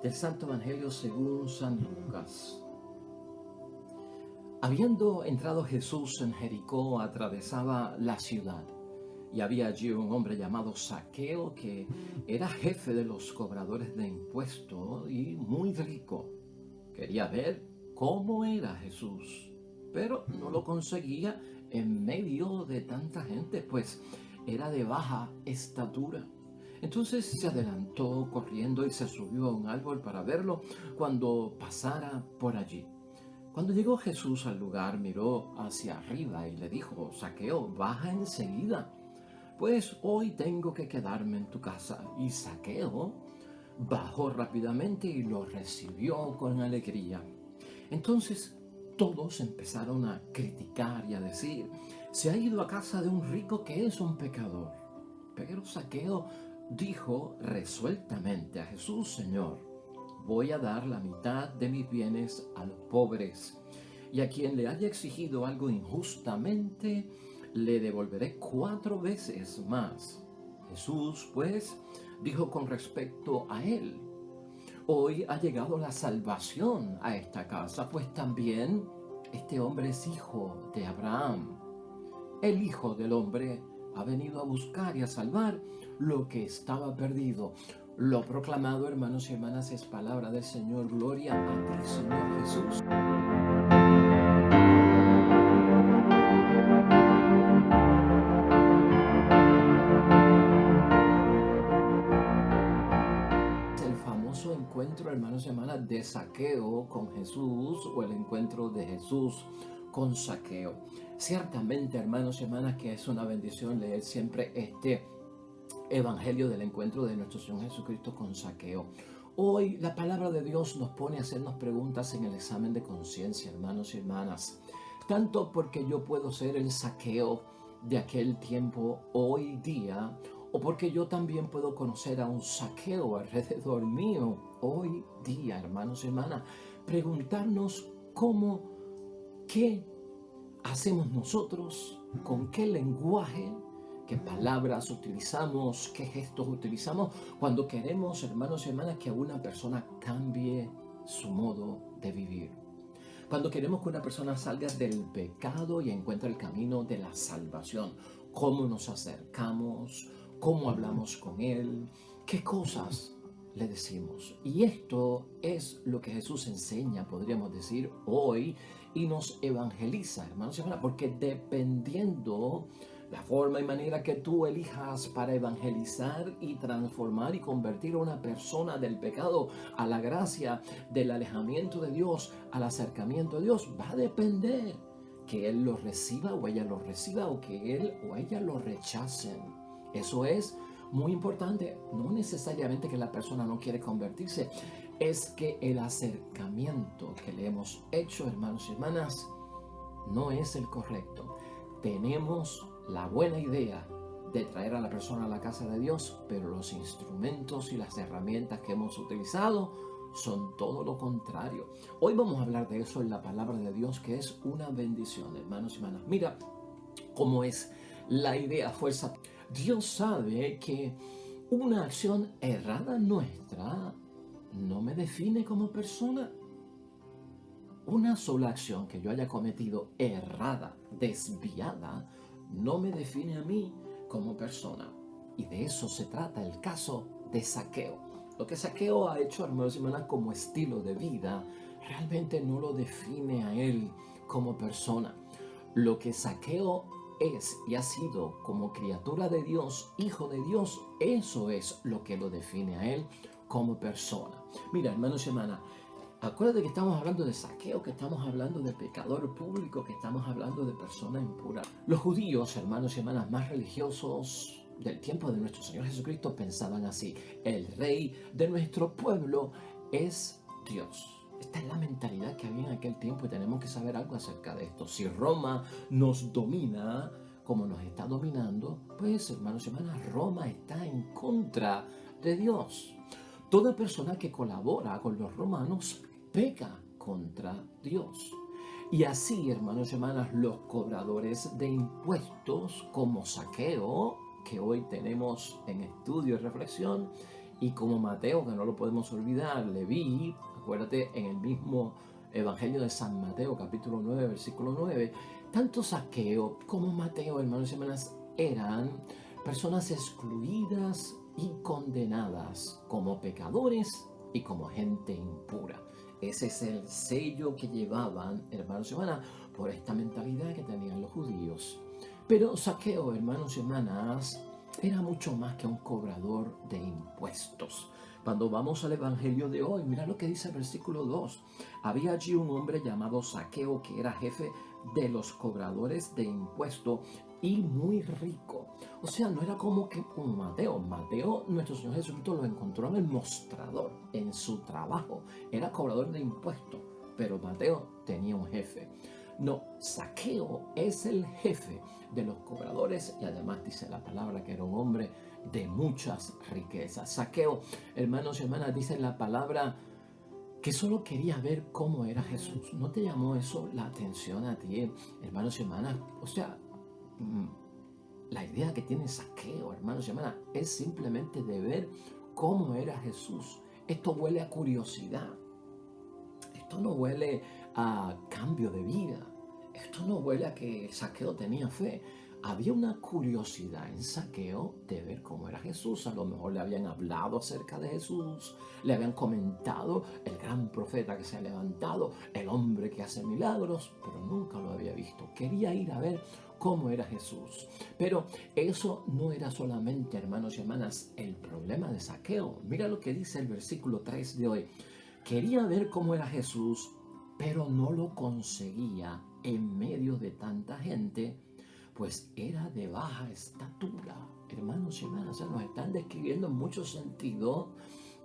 Del Santo Evangelio según San Lucas. Habiendo entrado Jesús en Jericó, atravesaba la ciudad, y había allí un hombre llamado Zaqueo, que era jefe de los cobradores de impuestos y muy rico. Quería ver cómo era Jesús, pero no lo conseguía en medio de tanta gente, pues era de baja estatura. Entonces se adelantó corriendo y se subió a un árbol para verlo cuando pasara por allí. Cuando llegó Jesús al lugar, miró hacia arriba y le dijo: Zaqueo, baja enseguida, pues hoy tengo que quedarme en tu casa. Y Zaqueo bajó rápidamente y lo recibió con alegría. Entonces todos empezaron a criticar y a decir: se ha ido a casa de un rico que es un pecador. Pero Zaqueo dijo resueltamente a Jesús: Señor, voy a dar la mitad de mis bienes a los pobres, y a quien le haya exigido algo injustamente, le devolveré 4 veces más. Jesús, pues, dijo con respecto a él: hoy ha llegado la salvación a esta casa, pues también este hombre es hijo de Abraham. El Hijo del Hombre ha venido a buscar y a salvar lo que estaba perdido. Lo proclamado, hermanos y hermanas, es palabra del Señor. Gloria a ti, Señor Jesús. El famoso encuentro, hermanos y hermanas, de Zaqueo con Jesús, o el encuentro de Jesús con Zaqueo. Ciertamente, hermanos y hermanas, que es una bendición leer siempre este Evangelio del encuentro de nuestro Señor Jesucristo con Zaqueo. Hoy la palabra de Dios nos pone a hacernos preguntas en el examen de conciencia, hermanos y hermanas. Tanto porque yo puedo ser el Zaqueo de aquel tiempo hoy día, o porque yo también puedo conocer a un Zaqueo alrededor mío hoy día, hermanos y hermanas. Preguntarnos qué hacemos nosotros, con qué lenguaje, qué palabras utilizamos, qué gestos utilizamos cuando queremos, hermanos y hermanas, que una persona cambie su modo de vivir. Cuando queremos que una persona salga del pecado y encuentre el camino de la salvación. Cómo nos acercamos, cómo hablamos con él, qué cosas le decimos. Y esto es lo que Jesús enseña, podríamos decir, hoy, y nos evangeliza, hermanos y hermanas, porque dependiendo la forma y manera que tú elijas para evangelizar y transformar y convertir a una persona del pecado a la gracia, del alejamiento de Dios al acercamiento de Dios, va a depender que él lo reciba o ella lo reciba, o que él o ella lo rechacen. Eso es muy importante. No necesariamente que la persona no quiere convertirse, es que el acercamiento que le hemos hecho, hermanos y hermanas, no es el correcto. Tenemos la buena idea de traer a la persona a la casa de Dios, pero los instrumentos y las herramientas que hemos utilizado son todo lo contrario. Hoy vamos a hablar de eso en la palabra de Dios, que es una bendición, hermanos y hermanas. Mira cómo es la idea, fuerza. Dios sabe que una acción errada nuestra no me define como persona. Una sola acción que yo haya cometido errada, desviada, no me define a mí como persona. Y de eso se trata el caso de Zaqueo. Lo que Zaqueo ha hecho, hermanos y hermanas, como estilo de vida, realmente no lo define a él como persona. Lo que Zaqueo es y ha sido como criatura de Dios, hijo de Dios, eso es lo que lo define a él como persona. Mira, hermanos y hermanas, acuérdate que estamos hablando de Zaqueo, que estamos hablando de pecador público, que estamos hablando de persona impura. Los judíos, hermanos y hermanas, más religiosos del tiempo de nuestro Señor Jesucristo pensaban así: el rey de nuestro pueblo es Dios. Esta es la mentalidad que había en aquel tiempo y tenemos que saber algo acerca de esto. Si Roma nos domina como nos está dominando, pues, hermanos y hermanas, Roma está en contra de Dios. Toda persona que colabora con los romanos peca contra Dios. Y así, hermanos y hermanas, los cobradores de impuestos como Zaqueo, que hoy tenemos en estudio y reflexión, Y como Mateo, que no lo podemos olvidar, Leví, acuérdate, en el mismo Evangelio de San Mateo, capítulo 9, versículo 9, tanto Zaqueo como Mateo, hermanos y hermanas, eran personas excluidas y condenadas como pecadores y como gente impura. Ese es el sello que llevaban, hermanos y hermanas, por esta mentalidad que tenían los judíos. Pero Zaqueo, hermanos y hermanas, era mucho más que un cobrador de impuestos. Cuando vamos al Evangelio de hoy, mira lo que dice el versículo 2. Había allí un hombre llamado Zaqueo que era jefe de los cobradores de impuestos y muy rico. O sea, no era como que un Mateo. Mateo, nuestro Señor Jesucristo lo encontró en el mostrador, en su trabajo. Era cobrador de impuestos, pero Mateo tenía un jefe. No, Zaqueo es el jefe de los cobradores y además dice la palabra que era un hombre de muchas riquezas. Zaqueo, hermanos y hermanas, dice la palabra que solo quería ver cómo era Jesús. ¿No te llamó eso la atención a ti, hermanos y hermanas? O sea, la idea que tiene Zaqueo, hermanos y hermanas, es simplemente de ver cómo era Jesús. Esto huele a curiosidad. Esto no huele a cambio de vida. Esto no huele a que Zaqueo tenía fe. Había una curiosidad en Zaqueo de ver cómo era Jesús. A lo mejor le habían hablado acerca de Jesús, le habían comentado el gran profeta que se ha levantado, el hombre que hace milagros, pero nunca lo había visto. Quería ir a ver cómo era Jesús. Pero eso no era solamente, hermanos y hermanas, el problema de Zaqueo. Mira lo que dice el versículo 3 de hoy. Quería ver cómo era Jesús, pero no lo conseguía en medio de tanta gente, pues era de baja estatura. Hermanos y hermanas, nos están describiendo en muchos sentidos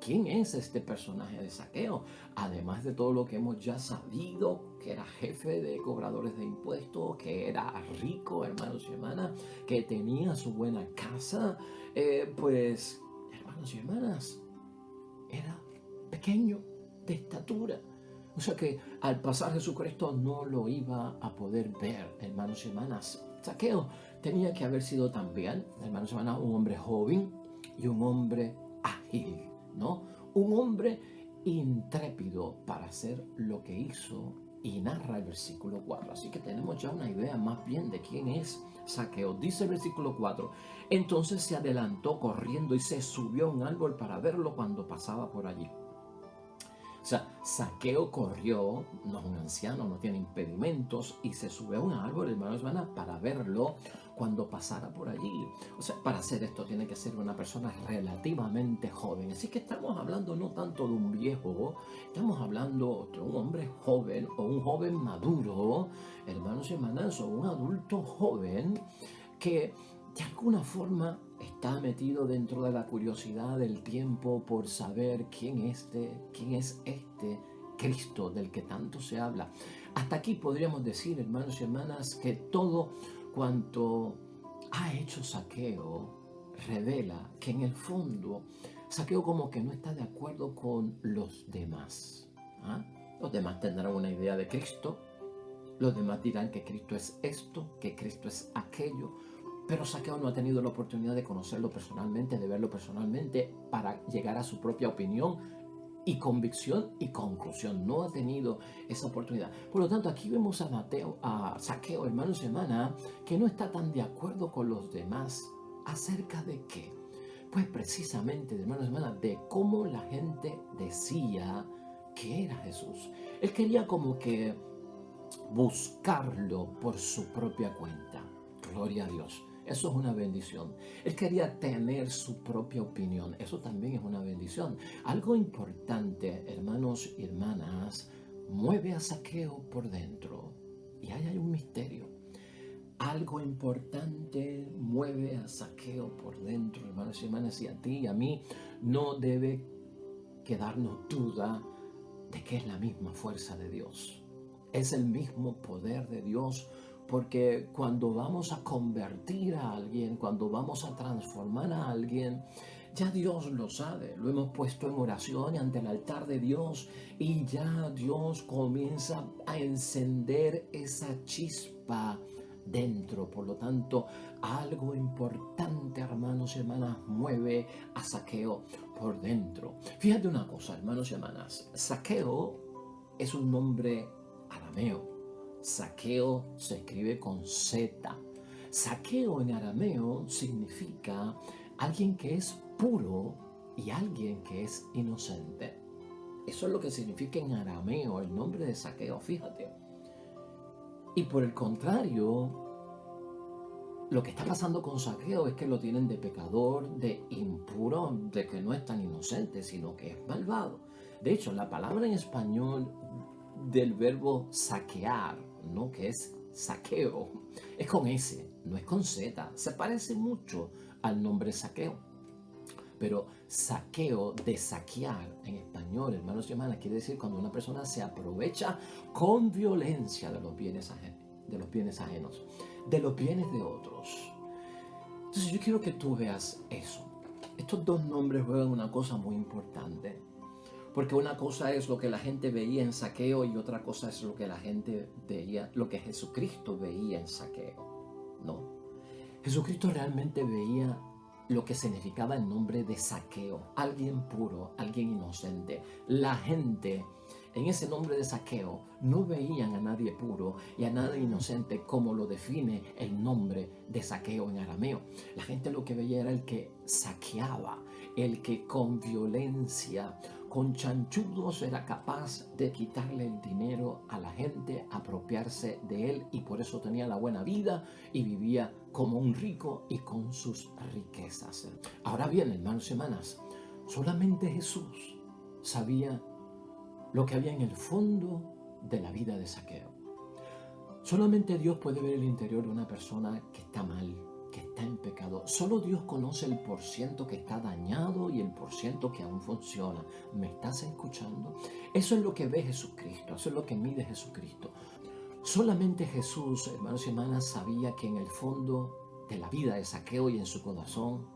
quién es este personaje de Zaqueo. Además de todo lo que hemos ya sabido, que era jefe de cobradores de impuestos, que era rico, hermanos y hermanas, que tenía su buena casa, pues, hermanos y hermanas, era pequeño de estatura. O sea que al pasar Jesucristo no lo iba a poder ver, hermanos y hermanas. Zaqueo tenía que haber sido también, hermanos y hermanas, un hombre joven y un hombre ágil, ¿no? Un hombre intrépido para hacer lo que hizo y narra el versículo 4. Así que tenemos ya una idea más bien de quién es Zaqueo. Dice el versículo 4, entonces se adelantó corriendo y se subió a un árbol para verlo cuando pasaba por allí. O sea, Zaqueo corrió, no es un anciano, no tiene impedimentos, y se sube a un árbol, hermanos y hermanas, para verlo cuando pasara por allí. O sea, para hacer esto tiene que ser una persona relativamente joven. Así que estamos hablando no tanto de un viejo, estamos hablando de un hombre joven o un joven maduro, hermanos y hermanas, o un adulto joven que de alguna forma está metido dentro de la curiosidad del tiempo por saber quién es este Cristo del que tanto se habla. Hasta aquí podríamos decir, hermanos y hermanas, que todo cuanto ha hecho Zaqueo revela que en el fondo Zaqueo como que no está de acuerdo con los demás. ¿Ah? Los demás tendrán una idea de Cristo, los demás dirán que Cristo es esto, que Cristo es aquello, pero Zaqueo no ha tenido la oportunidad de conocerlo personalmente, de verlo personalmente, para llegar a su propia opinión y convicción y conclusión. No ha tenido esa oportunidad. Por lo tanto, aquí vemos a Zaqueo, hermanos y hermanas, que no está tan de acuerdo con los demás. ¿Acerca de qué? Pues precisamente, hermanos y hermanas, de cómo la gente decía que era Jesús. Él quería como que buscarlo por su propia cuenta. Gloria a Dios. Eso es una bendición. Él quería tener su propia opinión. Eso también es una bendición. Algo importante, hermanos y hermanas, mueve a Zaqueo por dentro. Y ahí hay un misterio. Algo importante mueve a Zaqueo por dentro, hermanos y hermanas, y a ti y a mí no debe quedarnos duda de que es la misma fuerza de Dios. Es el mismo poder de Dios, porque cuando vamos a convertir a alguien, cuando vamos a transformar a alguien, ya Dios lo sabe, lo hemos puesto en oración ante el altar de Dios y ya Dios comienza a encender esa chispa dentro. Por lo tanto, algo importante, hermanos y hermanas, mueve a Zaqueo por dentro. Fíjate una cosa, hermanos y hermanas. Zaqueo es un nombre arameo. Zaqueo se escribe con Z. Zaqueo en arameo significa alguien que es puro y alguien que es inocente. Eso es lo que significa en arameo el nombre de Zaqueo, fíjate. Y por el contrario, lo que está pasando con Zaqueo es que lo tienen de pecador, de impuro, de que no es tan inocente, sino que es malvado. De hecho, la palabra en español del verbo saquear, ¿no? Que es saqueo, es con S, no es con Z. Se parece mucho al nombre saqueo. Pero saqueo, de saquear en español, hermanos y hermanas, quiere decir cuando una persona se aprovecha con violencia de los bienes ajenos, de los bienes de otros. Entonces yo quiero que tú veas eso. Estos dos nombres juegan una cosa muy importante. Porque una cosa es lo que la gente veía en Zaqueo y otra cosa es lo que la gente veía, lo que Jesucristo veía en Zaqueo. No. Jesucristo realmente veía lo que significaba el nombre de Zaqueo, alguien puro, alguien inocente. La gente en ese nombre de Zaqueo no veían a nadie puro y a nadie inocente como lo define el nombre de Zaqueo en arameo. La gente lo que veía era el que saqueaba, el que con violencia, con chanchullos era capaz de quitarle el dinero a la gente, apropiarse de él, y por eso tenía la buena vida y vivía como un rico y con sus riquezas. Ahora bien, hermanos y hermanas, solamente Jesús sabía lo que había en el fondo de la vida de Zaqueo. Solamente Dios puede ver el interior de una persona que está mal, que está en pecado. Solo Dios conoce el % que está dañado y el % que aún funciona. ¿Me estás escuchando? Eso es lo que ve Jesucristo, eso es lo que mide Jesucristo. Solamente Jesús, hermanos y hermanas, sabía que en el fondo de la vida de Zaqueo y en su corazón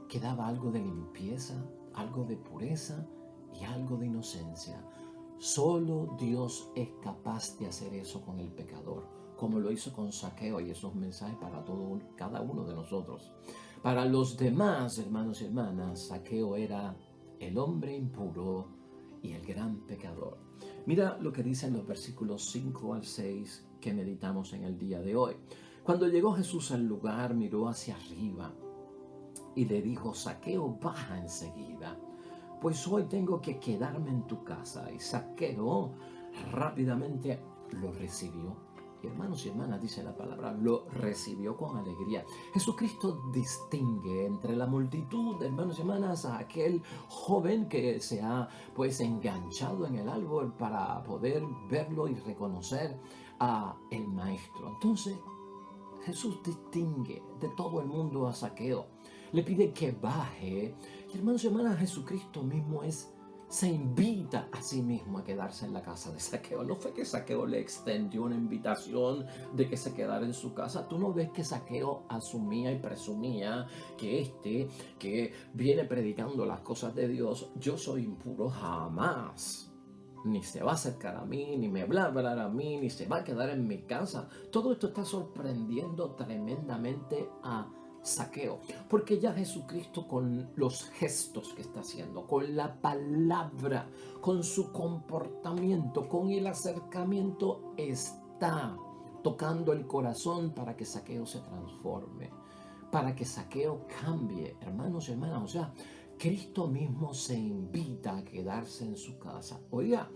quedaba algo de limpieza, algo de pureza y algo de inocencia. Solo Dios es capaz de hacer eso con el pecador, como lo hizo con Zaqueo, y esos mensajes para cada uno de nosotros. Para los demás, hermanos y hermanas, Zaqueo era el hombre impuro y el gran pecador. Mira lo que dicen los versículos 5 al 6 que meditamos en el día de hoy. Cuando llegó Jesús al lugar, miró hacia arriba y le dijo: Zaqueo, baja enseguida, pues hoy tengo que quedarme en tu casa. Y Zaqueo rápidamente lo recibió. Y hermanos y hermanas, dice la palabra, lo recibió con alegría. Jesucristo distingue entre la multitud, hermanos y hermanas, a aquel joven que se ha pues enganchado en el árbol para poder verlo y reconocer a el maestro. Entonces Jesús distingue de todo el mundo a Zaqueo, le pide que baje. Y hermanos y hermanas, Jesucristo mismo se invita a sí mismo a quedarse en la casa de Zaqueo. No fue que Zaqueo le extendió una invitación de que se quedara en su casa. Tú no ves que Zaqueo asumía y presumía que que viene predicando las cosas de Dios, yo soy impuro, jamás. Ni se va a acercar a mí, ni me va a hablar a mí, ni se va a quedar en mi casa. Todo esto está sorprendiendo tremendamente a Zaqueo, porque ya Jesucristo, con los gestos que está haciendo, con la palabra, con su comportamiento, con el acercamiento, está tocando el corazón para que Zaqueo se transforme, para que Zaqueo cambie, hermanos y hermanas. O sea, Cristo mismo se invita a quedarse en su casa. Oiga,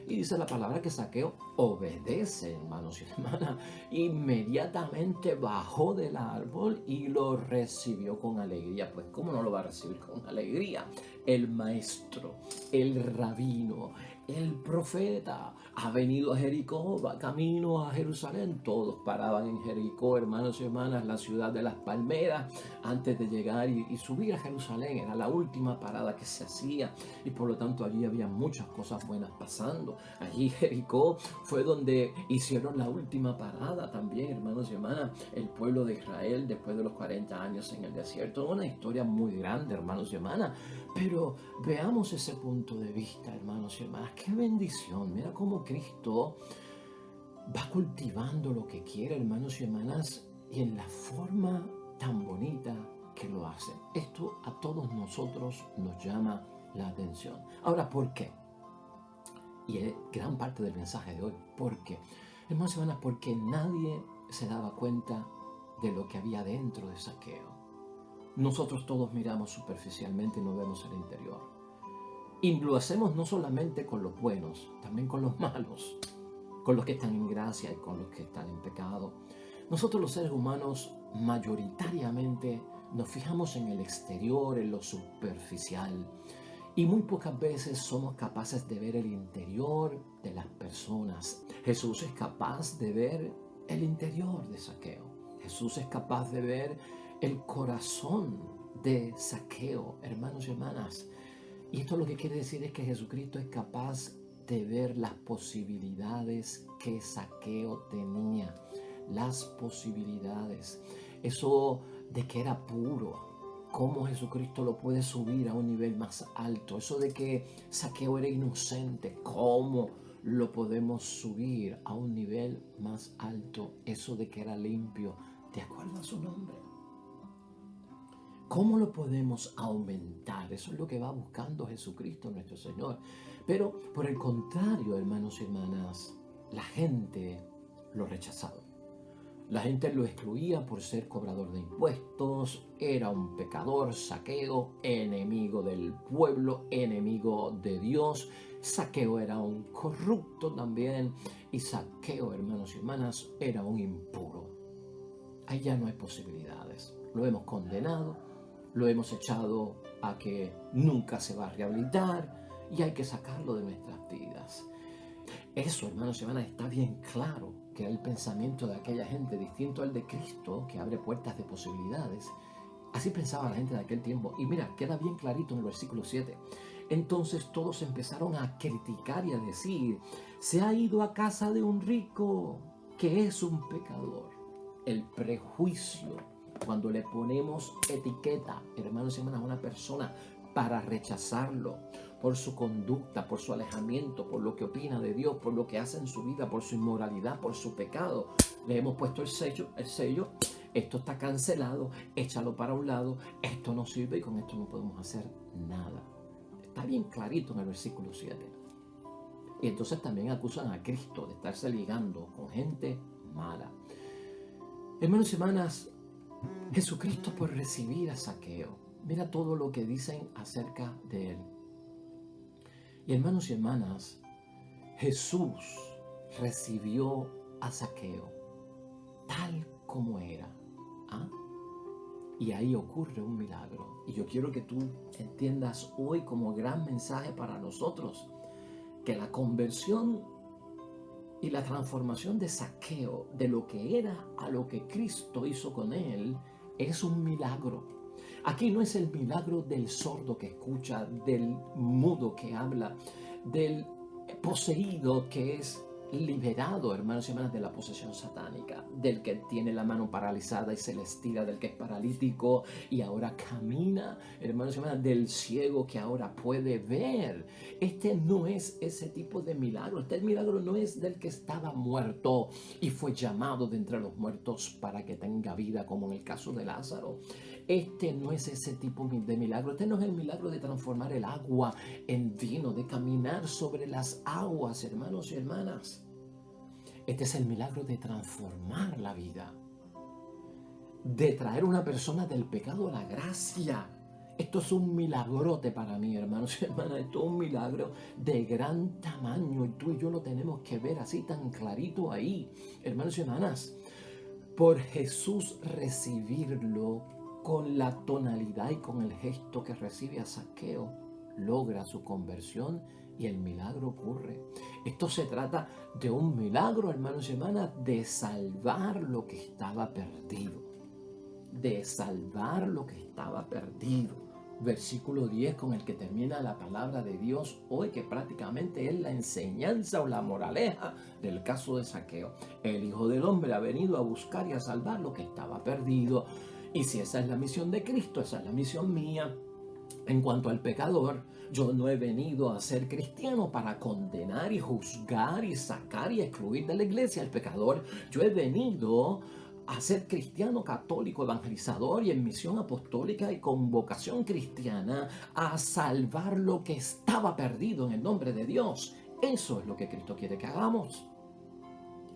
y dice la palabra que Zaqueo obedece, hermanos y hermanas. Inmediatamente bajó del árbol y lo recibió con alegría. Pues, ¿cómo no lo va a recibir con alegría? El maestro, el rabino, el profeta ha venido a Jericó, va camino a Jerusalén. Todos paraban en Jericó, hermanos y hermanas, la ciudad de las palmeras, antes de llegar y subir a Jerusalén. Era la última parada que se hacía, y por lo tanto allí había muchas cosas buenas pasando. Allí Jericó fue donde hicieron la última parada también, hermanos y hermanas, el pueblo de Israel después de los 40 años en el desierto. Una historia muy grande, hermanos y hermanas, pero veamos ese punto de vista, hermanos y hermanas. ¡Qué bendición! Mira cómo Cristo va cultivando lo que quiere, hermanos y hermanas, y en la forma tan bonita que lo hace. Esto a todos nosotros nos llama la atención. Ahora, ¿por qué? Y es gran parte del mensaje de hoy. ¿Por qué? Hermanos y hermanas, porque nadie se daba cuenta de lo que había dentro de Zaqueo. Nosotros todos miramos superficialmente y no vemos el interior. Y lo hacemos no solamente con los buenos, también con los malos, con los que están en gracia y con los que están en pecado. Nosotros los seres humanos mayoritariamente nos fijamos en el exterior, en lo superficial, y muy pocas veces somos capaces de ver el interior de las personas. Jesús es capaz de ver el interior de Zaqueo. Jesús es capaz de ver el corazón de Zaqueo, hermanos y hermanas. Y esto lo que quiere decir es que Jesucristo es capaz de ver las posibilidades que Zaqueo tenía. Las posibilidades. Eso de que era puro. Cómo Jesucristo lo puede subir a un nivel más alto. Eso de que Zaqueo era inocente. Cómo lo podemos subir a un nivel más alto. Eso de que era limpio. De acuerdo a su nombre. ¿Cómo lo podemos aumentar? Eso es lo que va buscando Jesucristo nuestro Señor. Pero por el contrario, hermanos y hermanas, la gente lo rechazaba. La gente lo excluía por ser cobrador de impuestos, era un pecador, Zaqueo, enemigo del pueblo, enemigo de Dios. Zaqueo era un corrupto también y Zaqueo, hermanos y hermanas, era un impuro. Ahí ya no hay posibilidades. Lo hemos condenado, lo hemos echado a que nunca se va a rehabilitar y hay que sacarlo de nuestras vidas. Eso, hermanos y hermanas, está bien claro que era el pensamiento de aquella gente distinto al de Cristo, que abre puertas de posibilidades. Así pensaba la gente de aquel tiempo. Y mira, queda bien clarito en el versículo 7. Entonces todos empezaron a criticar y a decir, se ha ido a casa de un rico que es un pecador. El prejuicio, cuando le ponemos etiqueta, hermanos y hermanas, a una persona para rechazarlo por su conducta, por su alejamiento, por lo que opina de Dios, por lo que hace en su vida, por su inmoralidad, por su pecado, le hemos puesto el sello, esto está cancelado, échalo para un lado, esto no sirve y con esto no podemos hacer nada. Está bien clarito en el versículo 7. Y entonces también acusan a Cristo de estarse ligando con gente mala. Hermanos y hermanas, Jesucristo por recibir a Zaqueo, mira todo lo que dicen acerca de él. Y hermanos y hermanas, Jesús recibió a Zaqueo tal como era. ¿Ah? Y ahí ocurre un milagro. Y yo quiero que tú entiendas hoy como gran mensaje para nosotros que la conversión y la transformación de Zaqueo, de lo que era a lo que Cristo hizo con él, es un milagro. Aquí no es el milagro del sordo que escucha, del mudo que habla, del poseído que es liberado, hermanos y hermanas, de la posesión satánica, del que tiene la mano paralizada y se le estira, del que es paralítico y ahora camina, hermanos y hermanas, del ciego que ahora puede ver. Este no es ese tipo de milagro. Este milagro no es del que estaba muerto y fue llamado de entre los muertos para que tenga vida, como en el caso de Lázaro. Este no es ese tipo de milagro. Este no es el milagro de transformar el agua en vino, de caminar sobre las aguas, hermanos y hermanas. Este es el milagro de transformar la vida, de traer a una persona del pecado a la gracia. Esto es un milagrote para mí, hermanos y hermanas. Esto es un milagro de gran tamaño y tú y yo lo tenemos que ver así tan clarito ahí, hermanos y hermanas. Por Jesús recibirlo con la tonalidad y con el gesto que recibe a Zaqueo, logra su conversión y el milagro ocurre. Esto se trata de un milagro, hermanos y hermanas, de salvar lo que estaba perdido. De salvar lo que estaba perdido. Versículo 10 con el que termina la palabra de Dios hoy, que prácticamente es la enseñanza o la moraleja del caso de Zaqueo. El Hijo del Hombre ha venido a buscar y a salvar lo que estaba perdido. Y si esa es la misión de Cristo, esa es la misión mía. En cuanto al pecador, yo no he venido a ser cristiano para condenar y juzgar y sacar y excluir de la iglesia al pecador. Yo he venido a ser cristiano católico, evangelizador y en misión apostólica y con vocación cristiana a salvar lo que estaba perdido en el nombre de Dios. Eso es lo que Cristo quiere que hagamos.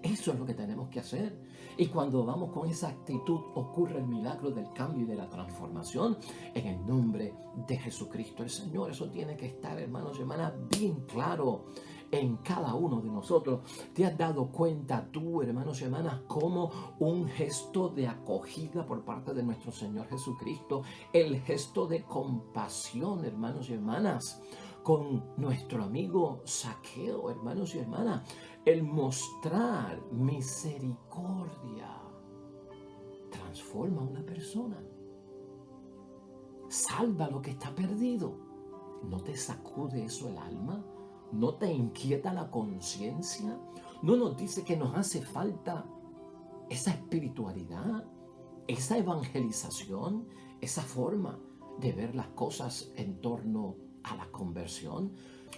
Eso es lo que tenemos que hacer. Y cuando vamos con esa actitud, ocurre el milagro del cambio y de la transformación en el nombre de Jesucristo el Señor. Eso tiene que estar, hermanos y hermanas, bien claro en cada uno de nosotros. ¿Te has dado cuenta tú, hermanos y hermanas, cómo un gesto de acogida por parte de nuestro Señor Jesucristo, el gesto de compasión, hermanos y hermanas, con nuestro amigo Zaqueo, hermanos y hermanas, el mostrar misericordia transforma a una persona, salva lo que está perdido? ¿No te sacude eso el alma? ¿No te inquieta la conciencia? ¿No nos dice que nos hace falta esa espiritualidad, esa evangelización, esa forma de ver las cosas en torno a la conversión?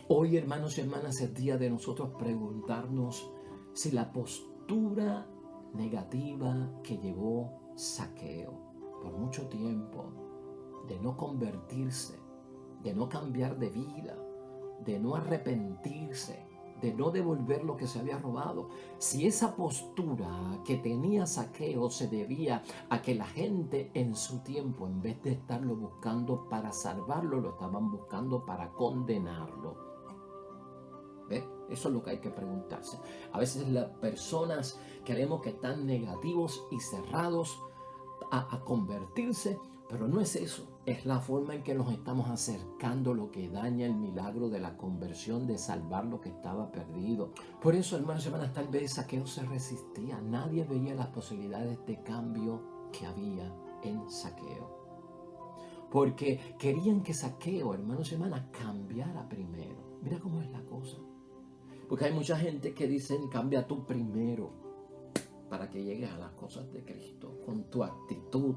Hoy, hermanos y hermanas, es día de nosotros preguntarnos si la postura negativa que llevó Zaqueo por mucho tiempo, de no convertirse, de no cambiar de vida, de no arrepentirse, de no devolver lo que se había robado, si esa postura que tenía Zaqueo se debía a que la gente en su tiempo, en vez de estarlo buscando para salvarlo, lo estaban buscando para condenarlo. ¿Ve? Eso es lo que hay que preguntarse. A veces las personas creemos que están negativos y cerrados a convertirse, pero no es eso. Es la forma en que nos estamos acercando lo que daña el milagro de la conversión, de salvar lo que estaba perdido. Por eso, hermanos y hermanas, tal vez Zaqueo se resistía. Nadie veía las posibilidades de cambio que había en Zaqueo, porque querían que Zaqueo, hermanos y hermanas, cambiara primero. Mira cómo es la cosa. Porque hay mucha gente que dicen, cambia tú primero para que llegues a las cosas de Cristo, con tu actitud.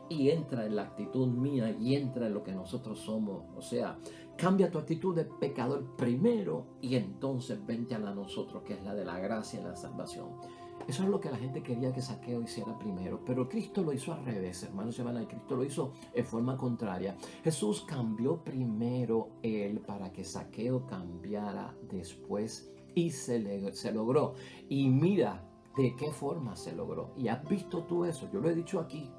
Y entra en la actitud mía y entra en lo que nosotros somos. O sea, cambia tu actitud de pecador primero y entonces vente a la nosotros, que es la de la gracia y la salvación. Eso es lo que la gente quería que Zaqueo hiciera primero, pero Cristo lo hizo al revés, hermanos y hermanas, y Cristo lo hizo en forma contraria. Jesús cambió primero él para que Zaqueo cambiara después y se logró. Y mira de qué forma se logró. Y has visto tú eso, yo lo he dicho aquí.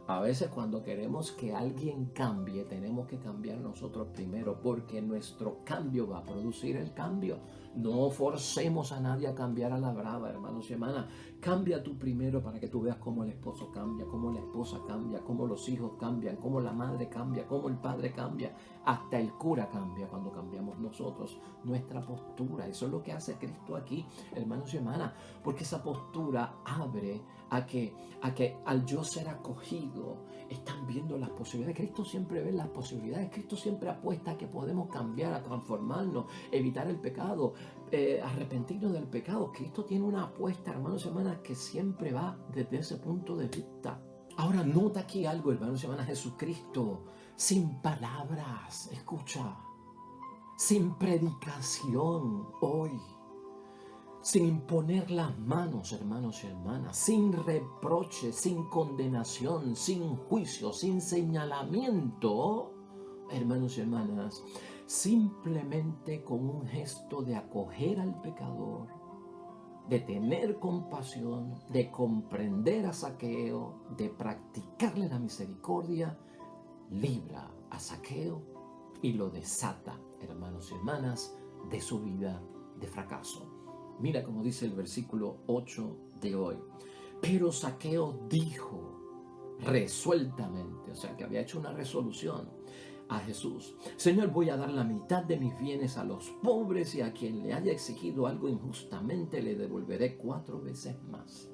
A veces cuando queremos que alguien cambie, tenemos que cambiar nosotros primero, porque nuestro cambio va a producir el cambio. No forcemos a nadie a cambiar a la brava, hermanos y hermanas. Cambia tú primero para que tú veas cómo el esposo cambia, cómo la esposa cambia, cómo los hijos cambian, cómo la madre cambia, cómo el padre cambia. Hasta el cura cambia cuando cambiamos nosotros nuestra postura. Eso es lo que hace Cristo aquí, hermanos y hermanas, porque esa postura abre a que al yo ser acogido, están viendo las posibilidades. Cristo siempre ve las posibilidades. Cristo siempre apuesta a que podemos cambiar, a transformarnos, evitar el pecado, arrepentirnos del pecado. Cristo tiene una apuesta, hermanos y hermanas, que siempre va desde ese punto de vista. Ahora nota aquí algo, hermanos y hermanas. Jesucristo, sin palabras, escucha, sin predicación hoy, sin imponer las manos, hermanos y hermanas, sin reproche, sin condenación, sin juicio, sin señalamiento, hermanos y hermanas, simplemente con un gesto de acoger al pecador, de tener compasión, de comprender a Zaqueo, de practicarle la misericordia, libra a Zaqueo y lo desata, hermanos y hermanas, de su vida de fracaso. Mira cómo dice el versículo 8 de hoy. Pero Zaqueo dijo resueltamente, o sea que había hecho una resolución a Jesús: Señor, voy a dar la mitad de mis bienes a los pobres, y a quien le haya exigido algo injustamente le devolveré 4 veces más.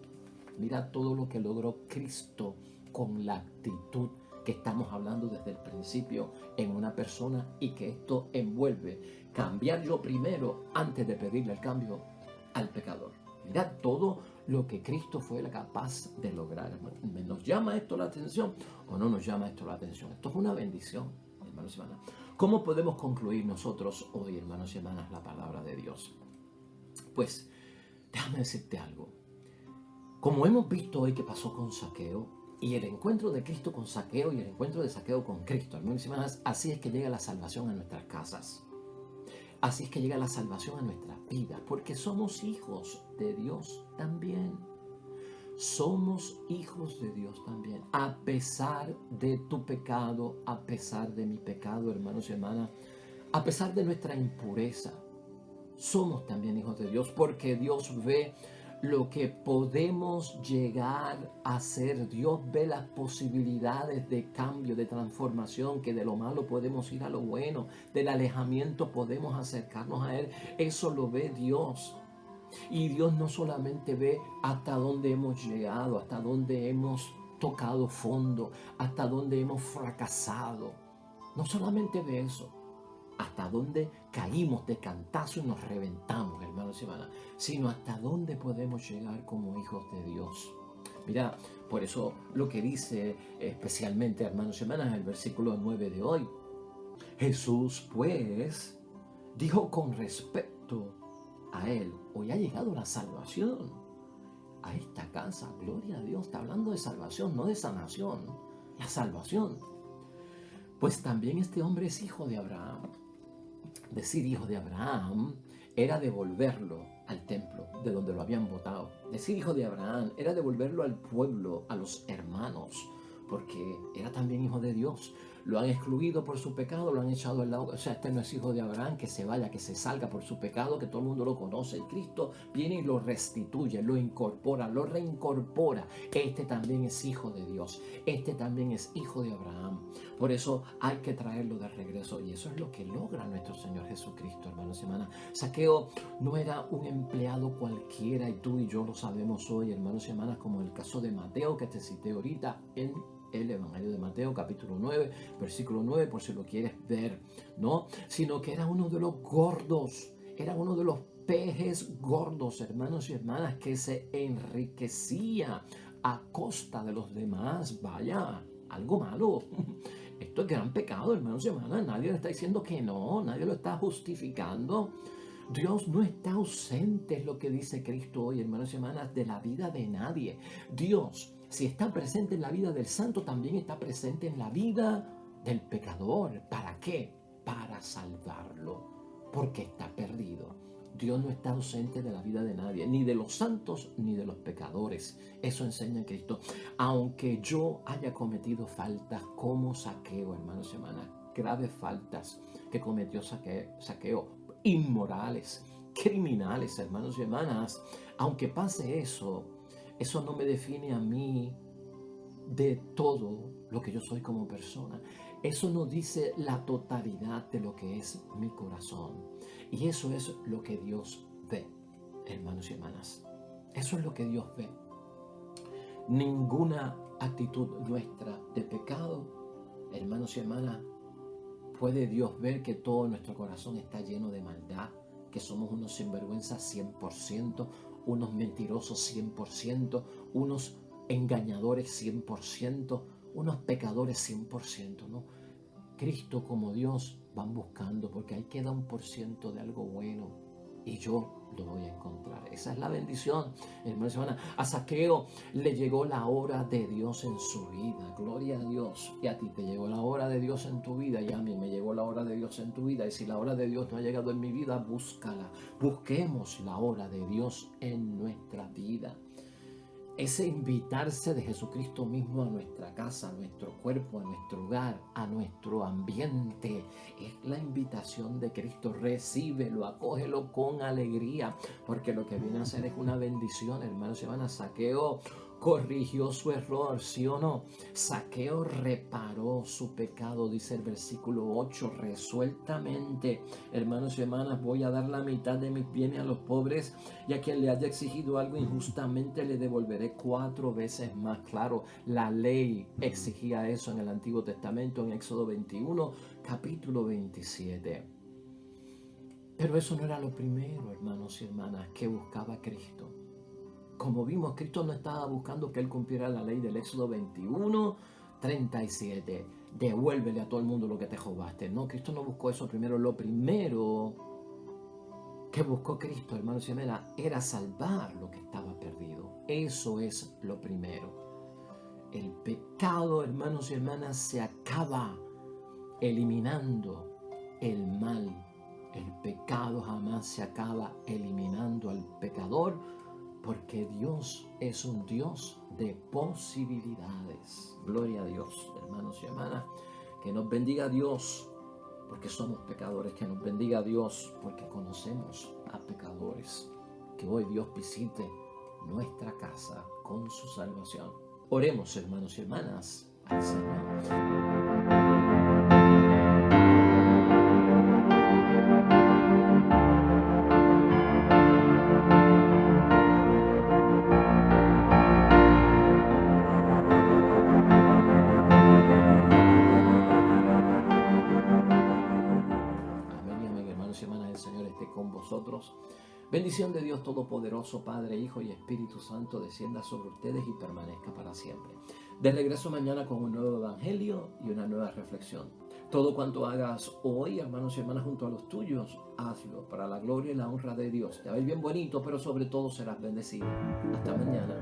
Mira todo lo que logró Cristo con la actitud que estamos hablando desde el principio en una persona, y que esto envuelve cambiar yo primero antes de pedirle el cambio al pecador. Mira todo lo que Cristo fue capaz de lograr. ¿Nos llama esto la atención o no nos llama esto la atención? Esto es una bendición, hermanos y hermanas. ¿Cómo podemos concluir nosotros hoy, hermanos y hermanas, la palabra de Dios? Pues, déjame decirte algo. Como hemos visto hoy que pasó con Zaqueo, y el encuentro de Cristo con Zaqueo y el encuentro de Zaqueo con Cristo, hermanos y hermanas, así es que llega la salvación a nuestras casas. Así es que llega la salvación a nuestras vidas, porque somos hijos de Dios también. Somos hijos de Dios también. A pesar de tu pecado, a pesar de mi pecado, hermanos y hermanas, a pesar de nuestra impureza, somos también hijos de Dios, porque Dios ve lo que podemos llegar a ser. Dios ve las posibilidades de cambio, de transformación, que de lo malo podemos ir a lo bueno, del alejamiento podemos acercarnos a Él. Eso lo ve Dios. Y Dios no solamente ve hasta dónde hemos llegado, hasta dónde hemos tocado fondo, hasta dónde hemos fracasado. No solamente ve eso, hasta dónde caímos de cantazo y nos reventamos, hermanos y hermanas, sino hasta dónde podemos llegar como hijos de Dios. Mira, por eso lo que dice especialmente, hermanos y hermanas, el versículo 9 de hoy. Jesús, pues, dijo con respecto a él: hoy ha llegado la salvación a esta casa. Gloria a Dios. Está hablando de salvación, no de sanación. La salvación. Pues también este hombre es hijo de Abraham. Decir hijo de Abraham era devolverlo al templo de donde lo habían botado. Decir hijo de Abraham era devolverlo al pueblo, a los hermanos, porque era también hijo de Dios. Lo han excluido por su pecado, lo han echado al lado. O sea, este no es hijo de Abraham, que se vaya, que se salga por su pecado, que todo el mundo lo conoce. Y Cristo viene y lo restituye, lo incorpora, lo reincorpora. Este también es hijo de Dios. Este también es hijo de Abraham. Por eso hay que traerlo de regreso. Y eso es lo que logra nuestro Señor Jesucristo, hermanos y hermanas. Zaqueo no era un empleado cualquiera, y tú y yo lo sabemos hoy, hermanos y hermanas, como el caso de Mateo, que te cité ahorita en el Evangelio de Mateo, capítulo 9, versículo 9, por si lo quieres ver, ¿no? Sino que era uno de los gordos, era uno de los pejes gordos, hermanos y hermanas, que se enriquecía a costa de los demás. Vaya, algo malo. Esto es gran pecado, hermanos y hermanas. Nadie le está diciendo que no, nadie lo está justificando. Dios no está ausente, es lo que dice Cristo hoy, hermanos y hermanas, de la vida de nadie. Dios, si está presente en la vida del santo, también está presente en la vida del pecador. ¿Para qué? Para salvarlo, porque está perdido. Dios no está ausente de la vida de nadie, ni de los santos ni de los pecadores. Eso enseña Cristo. Aunque yo haya cometido faltas como Zaqueo, hermanos y hermanas, graves faltas que cometió Zaqueo, inmorales, criminales, hermanos y hermanas, aunque pase eso, eso no me define a mí de todo lo que yo soy como persona. Eso no dice la totalidad de lo que es mi corazón. Y eso es lo que Dios ve, hermanos y hermanas. Eso es lo que Dios ve. Ninguna actitud nuestra de pecado, hermanos y hermanas, puede Dios ver que todo nuestro corazón está lleno de maldad, que somos unos sinvergüenzas 100%, unos mentirosos 100%, unos engañadores 100%, unos pecadores 100%, ¿no? Cristo como Dios van buscando, porque ahí queda 1% de algo bueno y yo lo voy a encontrar. Esa es la bendición, hermanos y hermanas. A Zaqueo le llegó la hora de Dios en su vida. Gloria a Dios. Y a ti te llegó la hora de Dios en tu vida, y a mí me llegó la hora de Dios en tu vida. Y si la hora de Dios no ha llegado en mi vida, búscala. Busquemos la hora de Dios en nuestra vida. Ese invitarse de Jesucristo mismo a nuestra casa, a nuestro cuerpo, a nuestro hogar, a nuestro ambiente. Es la invitación de Cristo. Recíbelo, acógelo con alegría, porque lo que viene a hacer es una bendición, hermanos y hermanas. Zaqueo corrigió su error, ¿sí o no? Zaqueo reparó su pecado, dice el versículo 8, resueltamente. Hermanos y hermanas, voy a dar la mitad de mis bienes a los pobres, y a quien le haya exigido algo injustamente le devolveré 4 veces más. Claro, la ley exigía eso en el Antiguo Testamento, en Éxodo 21, capítulo 27. Pero eso no era lo primero, hermanos y hermanas, que buscaba Cristo. Como vimos, Cristo no estaba buscando que Él cumpliera la ley del Éxodo 21, 37. devuélvele a todo el mundo lo que te robaste. No, Cristo no buscó eso primero. Lo primero que buscó Cristo, hermanos y hermanas, era salvar lo que estaba perdido. Eso es lo primero. El pecado, hermanos y hermanas, se acaba eliminando el mal. El pecado jamás se acaba eliminando al pecador, porque Dios es un Dios de posibilidades. Gloria a Dios, hermanos y hermanas. Que nos bendiga Dios, porque somos pecadores. Que nos bendiga Dios, porque conocemos a pecadores. Que hoy Dios visite nuestra casa con su salvación. Oremos, hermanos y hermanas, al Señor. Amén y amén, hermanos y hermanas, el Señor esté con vosotros. Bendición de Dios Todopoderoso, Padre, Hijo y Espíritu Santo, descienda sobre ustedes y permanezca para siempre. De regreso mañana con un nuevo evangelio y una nueva reflexión. Todo cuanto hagas hoy, hermanos y hermanas, junto a los tuyos, hazlo para la gloria y la honra de Dios. Te va a ir bien bonito, pero sobre todo serás bendecido. Hasta mañana.